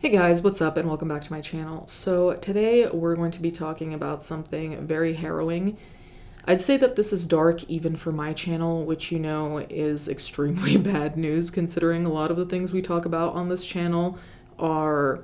Hey guys, what's up and welcome back to my channel. So today we're going to be talking about something very harrowing. I'd say that this is dark even for my channel, which you know is extremely bad news considering a lot of the things we talk about on this channel are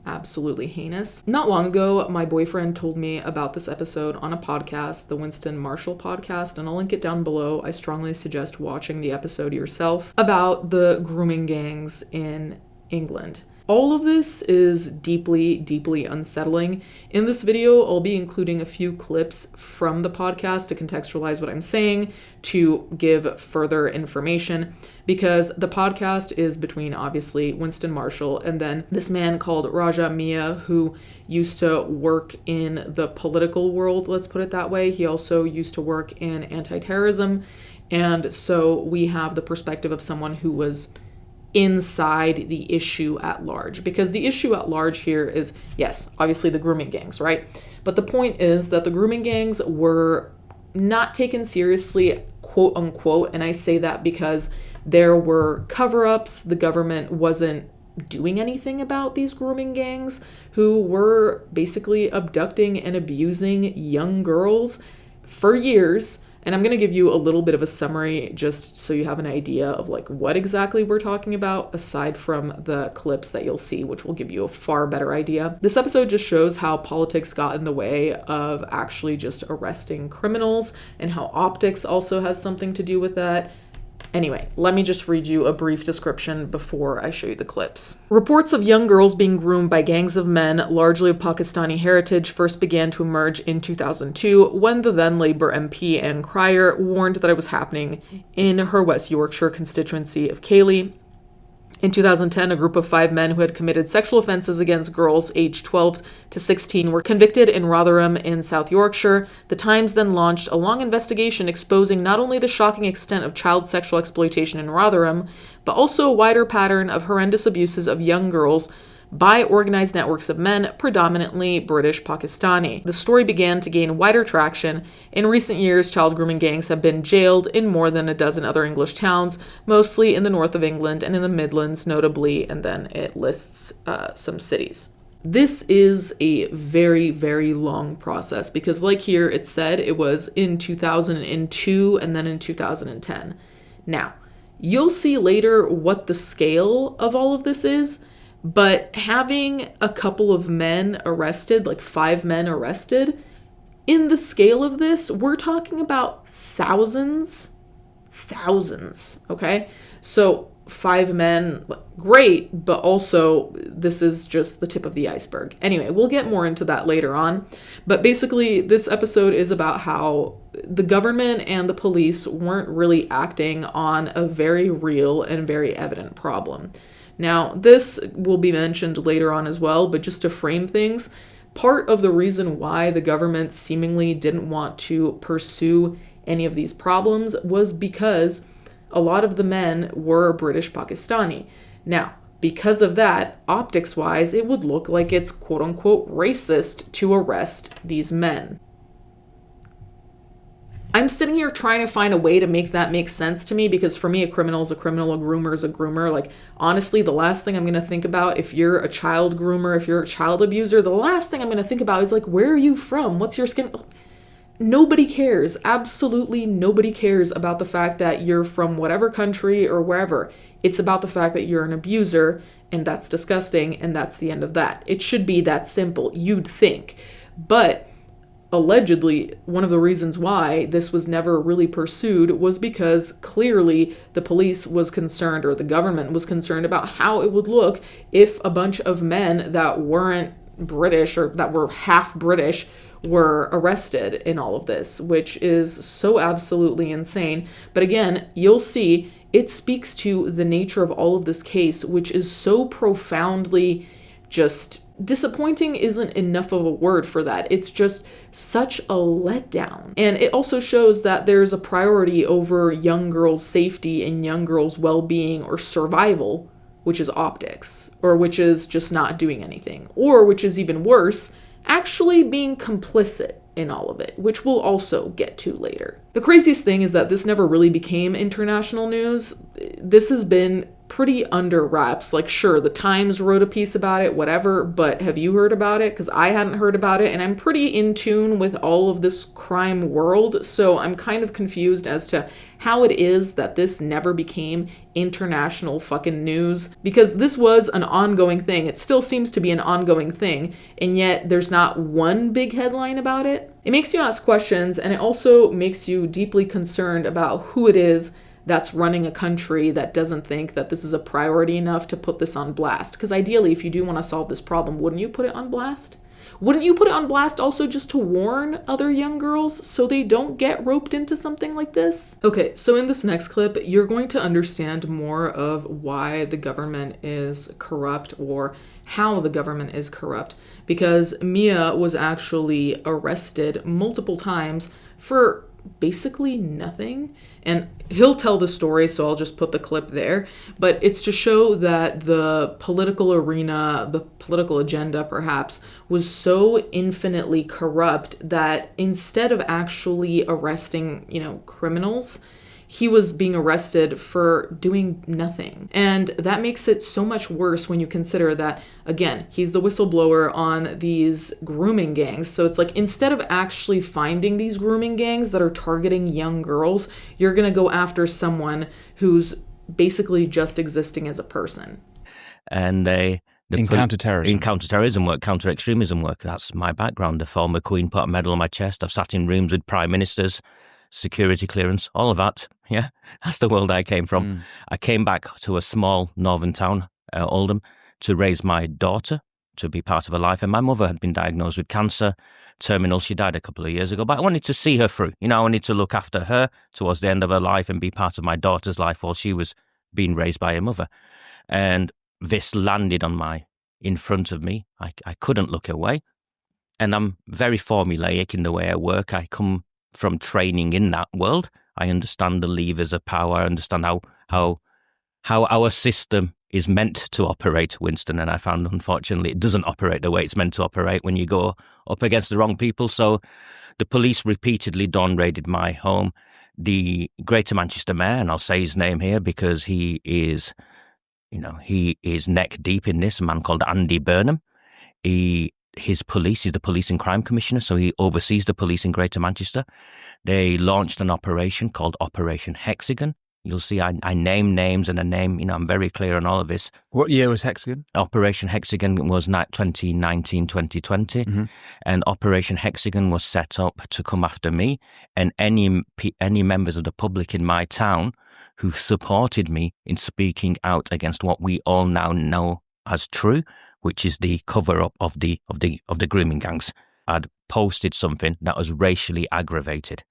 absolutely heinous. Not long ago, my boyfriend told me about this episode on a podcast, the Winston Marshall podcast, and I'll link it down below. I strongly suggest watching the episode yourself about the grooming gangs in England. All of this is deeply, deeply unsettling. In this video, I'll be including a few clips from the podcast to contextualize what I'm saying, to give further information, because the podcast is between, obviously, Winston Marshall and then this man called Raja Miah, who used to work in the political world, let's put it that way. He also used to work in anti-terrorism, and so we have the perspective of someone who was inside the issue at large, because the issue at large here is, yes, obviously the grooming gangs, right? But the point is that the grooming gangs were not taken seriously, quote unquote, and I say that because there were cover-ups. The government wasn't doing anything about these grooming gangs who were basically abducting and abusing young girls for years. And I'm going to give you a little bit of a summary just so you have an idea of like what exactly we're talking about, aside from the clips that you'll see, which will give you a far better idea. This episode just shows how politics got in the way of actually just arresting criminals and how optics also has something to do with that. Anyway, let me just read you a brief description before I show you the clips. Reports of young girls being groomed by gangs of men, largely of Pakistani heritage, first began to emerge in 2002 when the then Labour MP Anne Cryer warned that it was happening in her West Yorkshire constituency of Cayley. In 2010, a group of 5 men who had committed sexual offences against girls aged 12 to 16 were convicted in Rotherham in South Yorkshire. The Times then launched a long investigation exposing not only the shocking extent of child sexual exploitation in Rotherham, but also a wider pattern of horrendous abuses of young girls by organized networks of men, predominantly British Pakistani. The story began to gain wider traction. In recent years, child grooming gangs have been jailed in more than a dozen other English towns, mostly in the north of England and in the Midlands, notably, and then it lists some cities. This is a very, very long process because, like here, it said it was in 2002 and then in 2010. Now, you'll see later what the scale of all of this is. But having a couple of men arrested, like 5 men arrested, in the scale of this, we're talking about thousands, okay? So 5 men, great, but also this is just the tip of the iceberg. Anyway, we'll get more into that later on. But basically, this episode is about how the government and the police weren't really acting on a very real and very evident problem. Now, this will be mentioned later on as well, but just to frame things, part of the reason why the government seemingly didn't want to pursue any of these problems was because a lot of the men were British Pakistani. Now, because of that, optics-wise, it would look like it's quote-unquote racist to arrest these men. I'm sitting here trying to find a way to make that make sense to me, because for me, a criminal is a criminal, a groomer is a groomer. Like, honestly, the last thing I'm going to think about if you're a child groomer, if you're a child abuser, the last thing I'm going to think about is like, where are you from? What's your skin? Nobody cares. Absolutely nobody cares about the fact that you're from whatever country or wherever. It's about the fact that you're an abuser, and that's disgusting, and that's the end of that. It should be that simple, you'd think. But allegedly, one of the reasons why this was never really pursued was because clearly the police was concerned, or the government was concerned, about how it would look if a bunch of men that weren't British or that were half British were arrested in all of this, which is so absolutely insane. But again, you'll see it speaks to the nature of all of this case, which is so profoundly just disappointing isn't enough of a word for that. It's just such a letdown. And it also shows that there's a priority over young girls' safety and young girls' well-being or survival, which is optics, or which is just not doing anything, or which is even worse, actually being complicit in all of it, which we'll also get to later. The craziest thing is that this never really became international news. This has been pretty under wraps. Like, sure, the Times wrote a piece about it, whatever, but have you heard about it? Because I hadn't heard about it, and I'm pretty in tune with all of this crime world, so I'm kind of confused as to how it is that this never became international fucking news, because this was an ongoing thing. It still seems to be an ongoing thing, and yet there's not one big headline about it. It makes you ask questions, and it also makes you deeply concerned about who it is that's running a country that doesn't think that this is a priority enough to put this on blast. Because ideally, if you do want to solve this problem, wouldn't you put it on blast? Wouldn't you put it on blast also just to warn other young girls so they don't get roped into something like this? Okay, so in this next clip, you're going to understand more of why the government is corrupt, or how the government is corrupt, because Mia was actually arrested multiple times for basically nothing. And he'll tell the story, so I'll just put the clip there. But it's to show that the political arena, the political agenda perhaps, was so infinitely corrupt that instead of actually arresting, criminals, he was being arrested for doing nothing. And that makes it so much worse when you consider that, again, he's the whistleblower on these grooming gangs. So it's like, instead of actually finding these grooming gangs that are targeting young girls, you're going to go after someone who's basically just existing as a person. And in counter-terrorism work, counter-extremism work. That's my background. The former Queen put a medal on my chest. I've sat in rooms with prime ministers, security clearance, all of that. Yeah, that's the world I came from. I came back to a small northern town, Oldham, to raise my daughter, to be part of her life. And my mother had been diagnosed with cancer, terminal. She died a couple of years ago, but I wanted to see her through. I wanted to look after her towards the end of her life and be part of my daughter's life while she was being raised by her mother. And this landed in front of me. I couldn't look away. And I'm very formulaic in the way I work. I come from training in that world. I understand the levers of power. I understand how our system is meant to operate, Winston. And I found, unfortunately, it doesn't operate the way it's meant to operate when you go up against the wrong people. So the police repeatedly raided my home. The Greater Manchester Mayor, and I'll say his name here because he is neck deep in this, a man called Andy Burnham. He's the police and crime commissioner, so he oversees the police in Greater Manchester. They launched an operation called Operation Hexagon. You'll see I name names and a name, I'm very clear on all of this. What year was Hexagon? Operation Hexagon was 2019, 2020. Mm-hmm. And Operation Hexagon was set up to come after me and any members of the public in my town who supported me in speaking out against what we all now know as true, which is the cover-up of the grooming gangs. I'd posted something that was racially aggravated.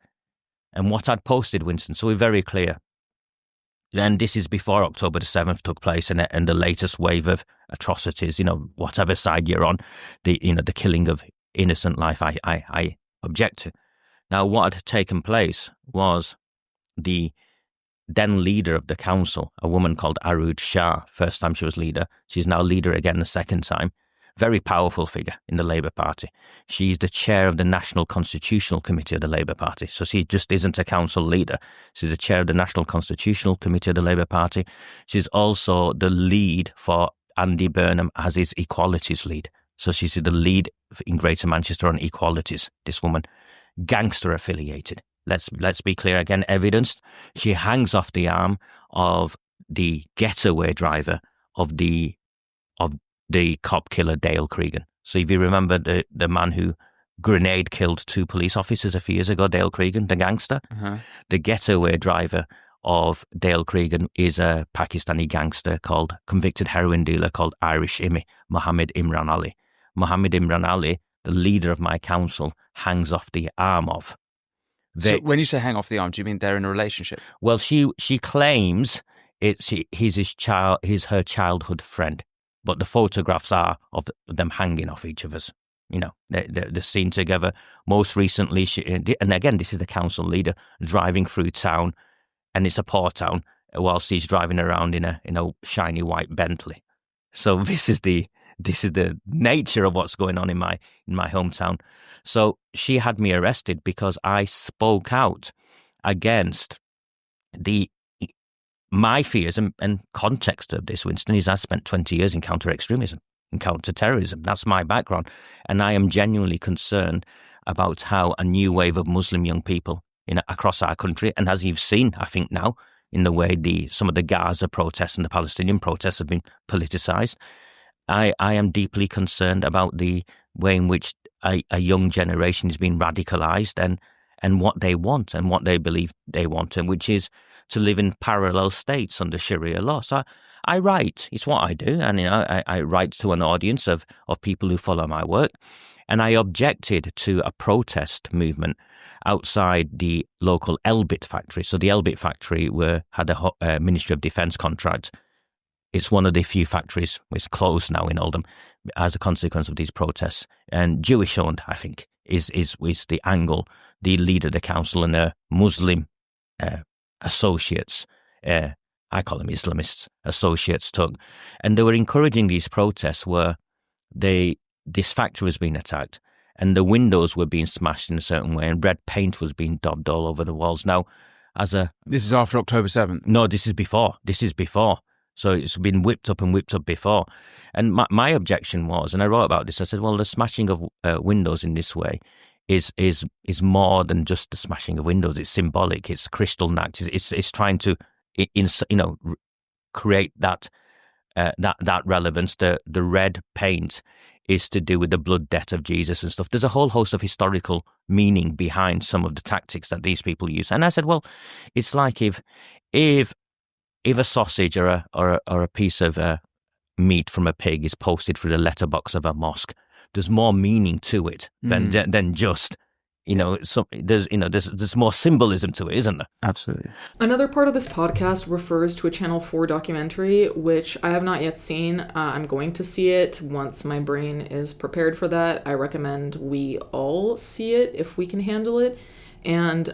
And what I'd posted, Winston, so we're very clear. And this is before October the 7th took place and the latest wave of atrocities, whatever side you're on, the killing of innocent life, I object to. Now, what had taken place was the then leader of the council, a woman called Arood Shah. First time she was leader. She's now leader again the second time. Very powerful figure in the Labour Party. She's the chair of the National Constitutional Committee of the Labour Party. So she just isn't a council leader. She's the chair of the National Constitutional Committee of the Labour Party. She's also the lead for Andy Burnham as his equalities lead. So she's the lead in Greater Manchester on equalities, this woman. Gangster affiliated. Let's be clear again, evidenced. She hangs off the arm of the getaway driver of the cop killer Dale Cregan. So if you remember the man who grenade killed 2 police officers a few years ago, Dale Cregan, the gangster, the getaway driver of Dale Cregan is a Pakistani gangster convicted heroin dealer called Irish Imi, Mohammed Imran Ali. Mohammed Imran Ali, the leader of my council, hangs off the arm of. So when you say hang off the arm, do you mean they're in a relationship? Well, she claims he's her childhood friend, but the photographs are of them hanging off each other's. They're seen together. Most recently, and again, this is the council leader driving through town, and it's a poor town, whilst he's driving around in a shiny white Bentley. So this is the nature of what's going on in my hometown. So she had me arrested because I spoke out against the my fears and context of this, Winston, is I spent 20 years in counter-extremism, in counter-terrorism. That's my background. And I am genuinely concerned about how a new wave of Muslim young people across our country, and as you've seen, I think now, in the way some of the Gaza protests and the Palestinian protests have been politicized, I am deeply concerned about the way in which a young generation is being radicalized and what they want and what they believe they want, and which is to live in parallel states under Sharia law. So I write, it's what I do, and I write to an audience of people who follow my work, and I objected to a protest movement outside the local Elbit factory. So the Elbit factory had a Ministry of Defence contract. It's one of the few factories, it's closed now in Oldham as a consequence of these protests. And Jewish owned, I think, is the angle. The leader of the council and the Muslim associates, I call them Islamists, associates took. And they were encouraging these protests where this factory was being attacked and the windows were being smashed in a certain way and red paint was being daubed all over the walls. Now, This is after October 7th? No, this is before. So it's been whipped up before. And my objection was, and I wrote about this, I said, well, the smashing of windows in this way is more than just the smashing of windows. It's symbolic. It's crystal knacked. It's trying to, create that relevance. The red paint is to do with the blood debt of Jesus and stuff. There's a whole host of historical meaning behind some of the tactics that these people use. And I said, well, it's like if a sausage or a piece of meat from a pig is posted through the letterbox of a mosque, there's more meaning to it than just, there's more symbolism to it, isn't there? Absolutely. Another part of this podcast refers to a Channel 4 documentary, which I have not yet seen. I'm going to see it once my brain is prepared for that. I recommend we all see it if we can handle it. And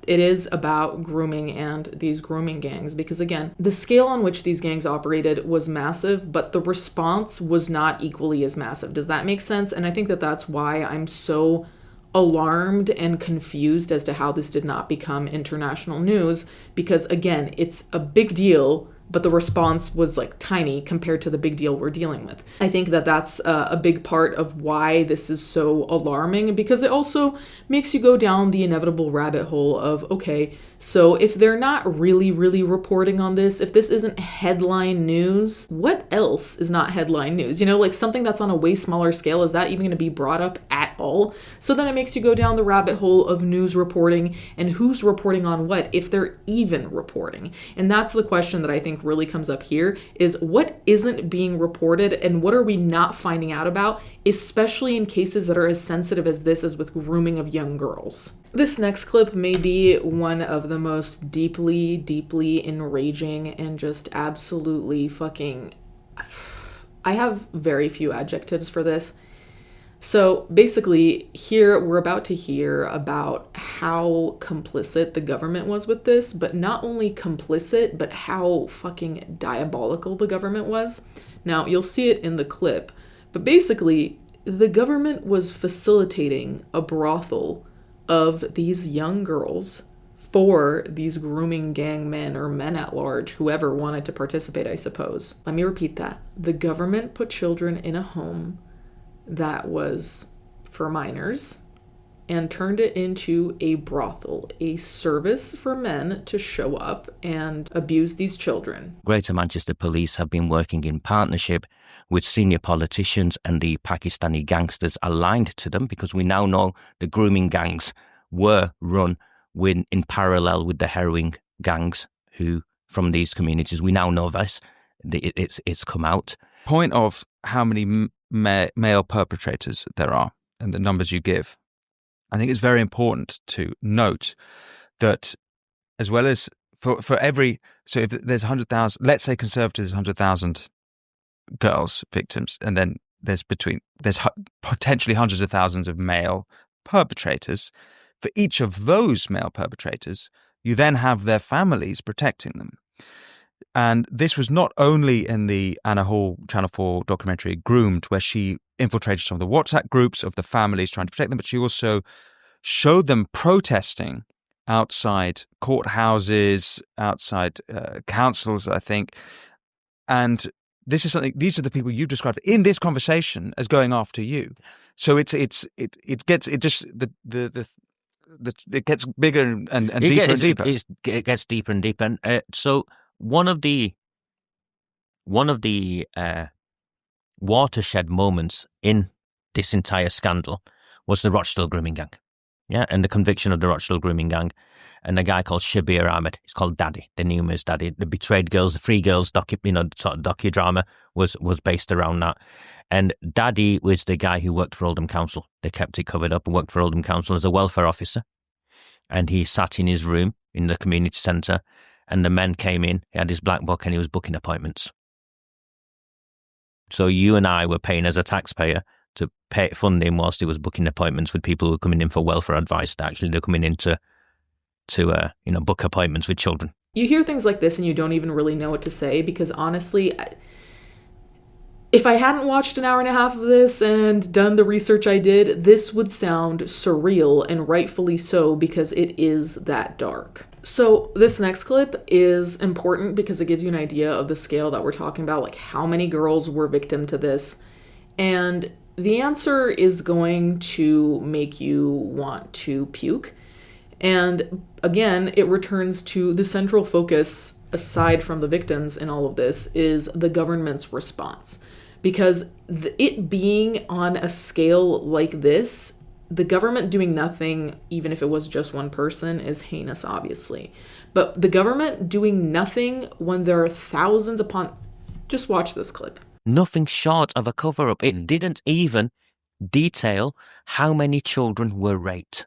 it is about grooming and these grooming gangs, because again, the scale on which these gangs operated was massive, but the response was not equally as massive. Does that make sense? And I think that that's why I'm so alarmed and confused as to how this did not become international news, because again, it's a big deal, but the response was like tiny compared to the big deal we're dealing with. I think that that's a big part of why this is so alarming, because it also makes you go down the inevitable rabbit hole of, okay, so if they're not really reporting on this, if this isn't headline news, what else is not headline news? Like something that's on a way smaller scale, is that even going to be brought up at all? So then it makes you go down the rabbit hole of news reporting and who's reporting on what, if they're even reporting. And that's the question that I think really comes up here, is what isn't being reported and what are we not finding out about, especially in cases that are as sensitive as this, as with grooming of young girls. This next clip may be one of the most deeply enraging and just absolutely fucking... I have very few adjectives for this. So basically, here we're about to hear about how complicit the government was with this, but not only complicit, but how fucking diabolical the government was. Now, you'll see it in the clip, but basically, the government was facilitating a brothel of these young girls for these grooming gang men or men at large, whoever wanted to participate, I suppose. Let me repeat that. The government put children in a home that was for minors and turned it into a brothel, a service for men to show up and abuse these children. Greater Manchester Police have been working in partnership with senior politicians and the Pakistani gangsters aligned to them, because we now know the grooming gangs were run in parallel with the heroin gangs who from these communities. We now know this. It's come out. Point of how many male perpetrators there are and the numbers you give, I think it's very important to note that as well as for every, so if there's 100,000, let's say conservatives 100,000 girls victims, and then there's potentially hundreds of thousands of male perpetrators. For each of those male perpetrators, you then have their families protecting them. And this was not only in the Anna Hall Channel 4 documentary Groomed, where she infiltrated some of the WhatsApp groups of the families trying to protect them, but she also showed them protesting outside courthouses, outside councils, I think. And this is something. These are the people you described in this conversation as going after you. So it gets bigger and deeper and deeper. It gets deeper and deeper. And so one of the watershed moments in this entire scandal was the Rochdale grooming gang. Yeah, and the conviction of the Rochdale grooming gang, and a guy called Shabir Ahmed. He's called Daddy. They knew him as Daddy. The Betrayed Girls, the Free Girls sort of docudrama was based around that. And Daddy was the guy who worked for Oldham Council. They kept it covered up and worked for Oldham Council as a welfare officer. And he sat in his room in the community centre, and the men came in. He had his black book, and he was booking appointments. So you and I were paying as a taxpayer to fund him whilst he was booking appointments with people who were coming in for welfare advice. Actually, they're coming in to book appointments with children. You hear things like this and you don't even really know what to say, because honestly, if I hadn't watched an hour and a half of this and done the research I did, this would sound surreal, and rightfully so, because it is that dark. So this next clip is important because it gives you an idea of the scale that we're talking about, like how many girls were victim to this. And the answer is going to make you want to puke. And again, it returns to the central focus, aside from the victims in all of this, is the government's response. Because it being on a scale like this, the government doing nothing, even if it was just one person, is heinous, obviously. But the government doing nothing when there are thousands upon... Just watch this clip. Nothing short of a cover-up. It didn't even detail how many children were raped.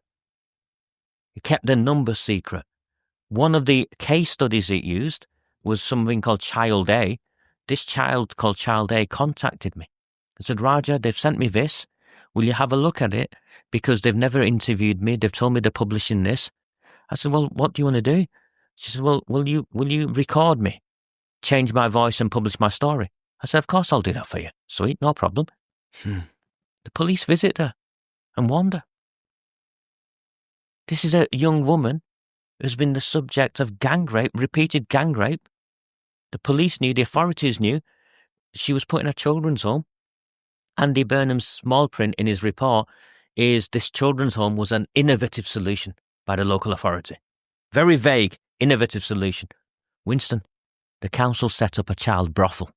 It kept the number secret. One of the case studies it used was something called Child A. This child called Child A contacted me and said, Raja, they've sent me this. Will you have a look at it? Because they've never interviewed me. They've told me they're publishing this. I said, well, what do you want to do? She said, well, will you record me, change my voice and publish my story? I said, of course I'll do that for you. Sweet, no problem. The police visit her and warned her. This is a young woman who's been the subject of gang rape, repeated gang rape. The police knew, the authorities knew. She was put in a children's home. Andy Burnham's small print in his report is this children's home was an innovative solution by the local authority. Very vague, innovative solution. Winston, the council set up a child brothel.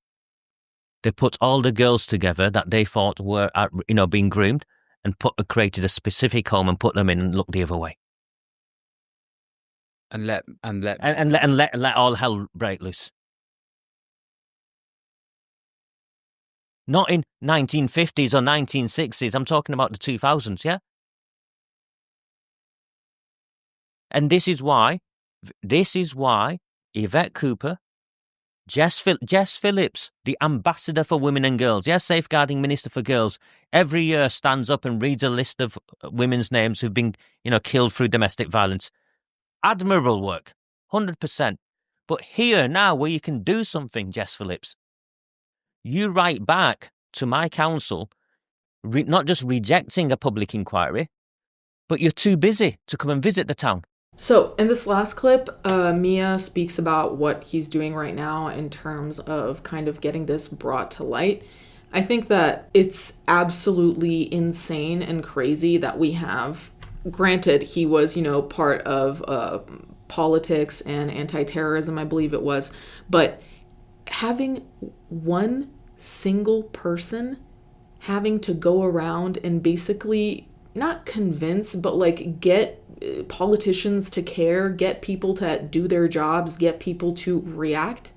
They put all the girls together that they thought were, being groomed, and created a specific home and put them in and looked the other way. And let all hell break loose. Not in 1950s or 1960s. I'm talking about the 2000s, yeah? And this is why Yvette Cooper, Jess Phillips, the ambassador for women and girls, safeguarding minister for girls, every year stands up and reads a list of women's names who've been, killed through domestic violence. Admirable work, 100%. But here now, where you can do something, Jess Phillips, you write back to my council, not just rejecting a public inquiry, but you're too busy to come and visit the town. So in this last clip, Mia speaks about what he's doing right now in terms of kind of getting this brought to light. I think that it's absolutely insane and crazy that we have, granted, he was, part of politics and anti-terrorism, I believe it was, but having one single person having to go around and basically not convince, but like get politicians to care, get people to do their jobs, get people to react,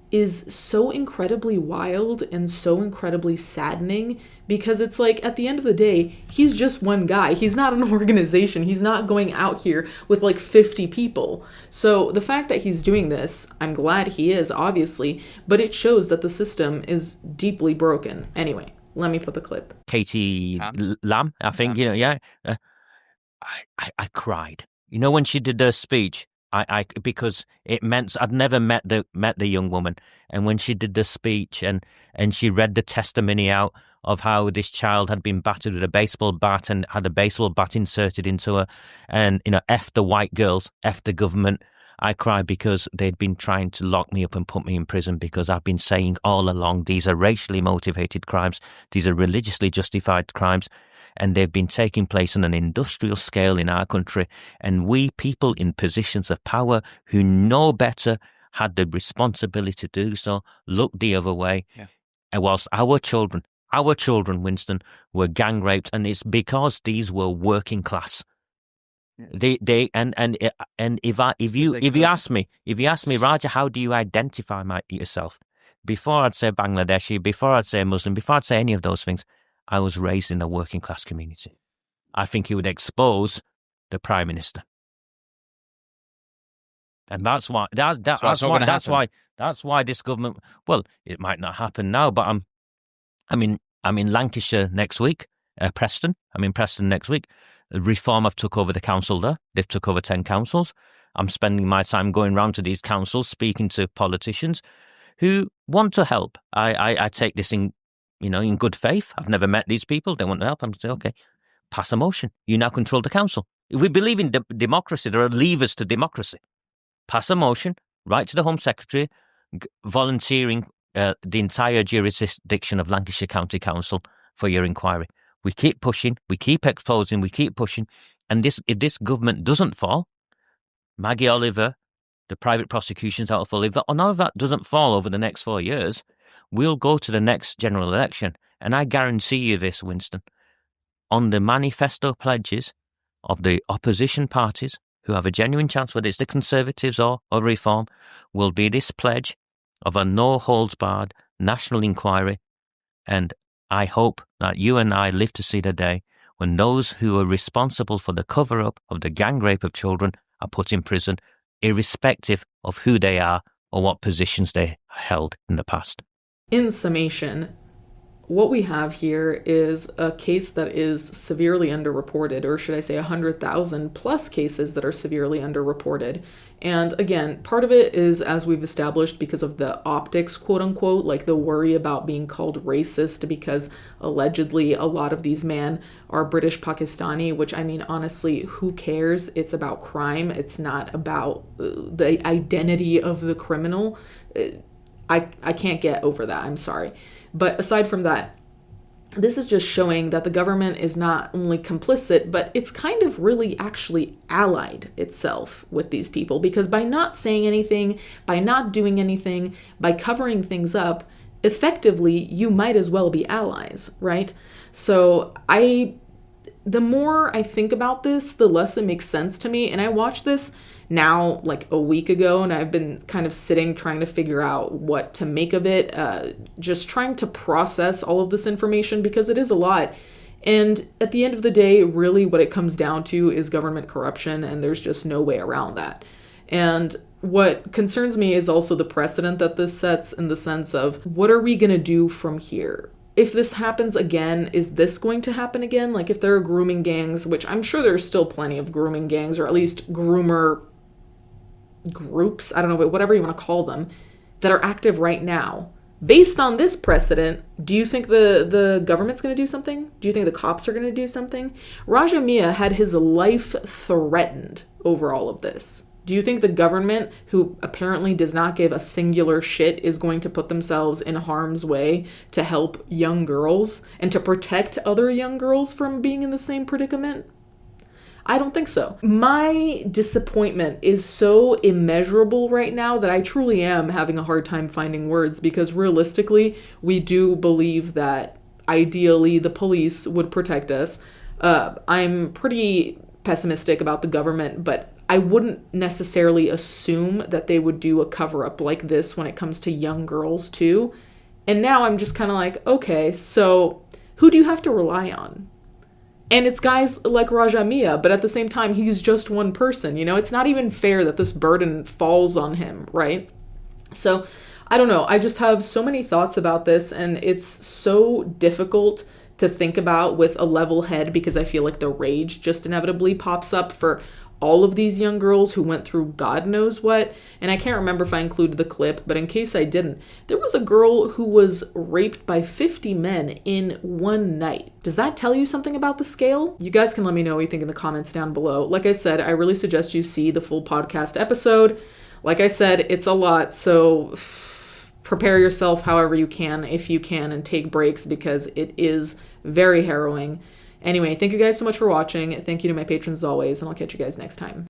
is so incredibly wild and so incredibly saddening, because it's like, at the end of the day, he's just one guy. He's not an organization. He's not going out here with like 50 people. So the fact that he's doing this, I'm glad he is, obviously, but it shows that the system is deeply broken. Anyway, let me put the clip. Katie Lamb, I think, I cried. When she did her speech, I because it meant I'd never met the young woman, and when she did the speech and she read the testimony out, of how this child had been battered with a baseball bat and had a baseball bat inserted into her, and F the white girls, F the government. I cried because they'd been trying to lock me up and put me in prison because I've been saying all along these are racially motivated crimes, these are religiously justified crimes, and they've been taking place on an industrial scale in our country. And we people in positions of power who know better had the responsibility to do so, look the other way. Yeah. And whilst our children, Winston, were gang raped, and it's because these were working class. They if you ask me, Raja, how do you identify yourself? Before I'd say Bangladeshi, before I'd say Muslim, before I'd say any of those things, I was raised in a working class community. I think it would expose the Prime Minister, and that's why that's why this government. Well, it might not happen now, but I'm in Lancashire next week, Preston. I'm in Preston next week. Reform have took over the council there. They've took over 10 councils. I'm spending my time going round to these councils, speaking to politicians who want to help. I take this in good faith. I've never met these people. They want to help. I'm saying, okay, pass a motion. You now control the council. If we believe in democracy, there are levers to democracy. Pass a motion, write to the Home Secretary, volunteering the entire jurisdiction of Lancashire County Council for your inquiry. We keep pushing, we keep exposing, we keep pushing. And if this government doesn't fall, Maggie Oliver, the private prosecutions out of full, if none of that doesn't fall over the next 4 years, we'll go to the next general election. And I guarantee you this, Winston, on the manifesto pledges of the opposition parties who have a genuine chance, whether it's the Conservatives or Reform, will be this pledge of a no-holds-barred national inquiry. And I hope that you and I live to see the day when those who are responsible for the cover-up of the gang rape of children are put in prison, irrespective of who they are or what positions they held in the past. In summation, what we have here is a case that is severely underreported, or should I say 100,000 plus cases that are severely underreported. And again, part of it is, as we've established, because of the optics, quote unquote, like the worry about being called racist because allegedly a lot of these men are British Pakistani, which, I mean, honestly, who cares? It's about crime. It's not about the identity of the criminal. I can't get over that. I'm sorry. But aside from that, this is just showing that the government is not only complicit, but it's kind of really actually allied itself with these people, because by not saying anything, by not doing anything, by covering things up, effectively, you might as well be allies, right? So the more I think about this, the less it makes sense to me. And I watched this now like a week ago, and I've been kind of sitting trying to figure out what to make of it, just trying to process all of this information, because it is a lot. And at the end of the day, really what it comes down to is government corruption, and there's just no way around that. And what concerns me is also the precedent that this sets, in the sense of, what are we going to do from here? If this happens again, is this going to happen again? Like, if there are grooming gangs, which I'm sure there's still plenty of grooming gangs, or at least groomer groups, I don't know, but whatever you want to call them, that are active right now. Based on this precedent, do you think the government's going to do something? Do you think the cops are going to do something? Raja Mia had his life threatened over all of this. Do you think the government, who apparently does not give a singular shit, is going to put themselves in harm's way to help young girls and to protect other young girls from being in the same predicament? I don't think so. My disappointment is so immeasurable right now that I truly am having a hard time finding words, because realistically, we do believe that ideally the police would protect us. I'm pretty pessimistic about the government, but I wouldn't necessarily assume that they would do a cover-up like this when it comes to young girls too. And now I'm just kind of like, okay, so who do you have to rely on? And it's guys like Raja Mia, but at the same time, he's just one person, you know? It's not even fair that this burden falls on him, right? So, I don't know. I just have so many thoughts about this, and it's so difficult to think about with a level head, because I feel like the rage just inevitably pops up for all of these young girls who went through God knows what. And I can't remember if I included the clip, but in case I didn't, there was a girl who was raped by 50 men in one night. Does that tell you something about the scale? You guys can let me know what you think in the comments down below. Like I said, I really suggest you see the full podcast episode. Like I said, it's a lot, so prepare yourself however you can, if you can, and take breaks because it is very harrowing. Anyway, thank you guys so much for watching. Thank you to my patrons as always, and I'll catch you guys next time.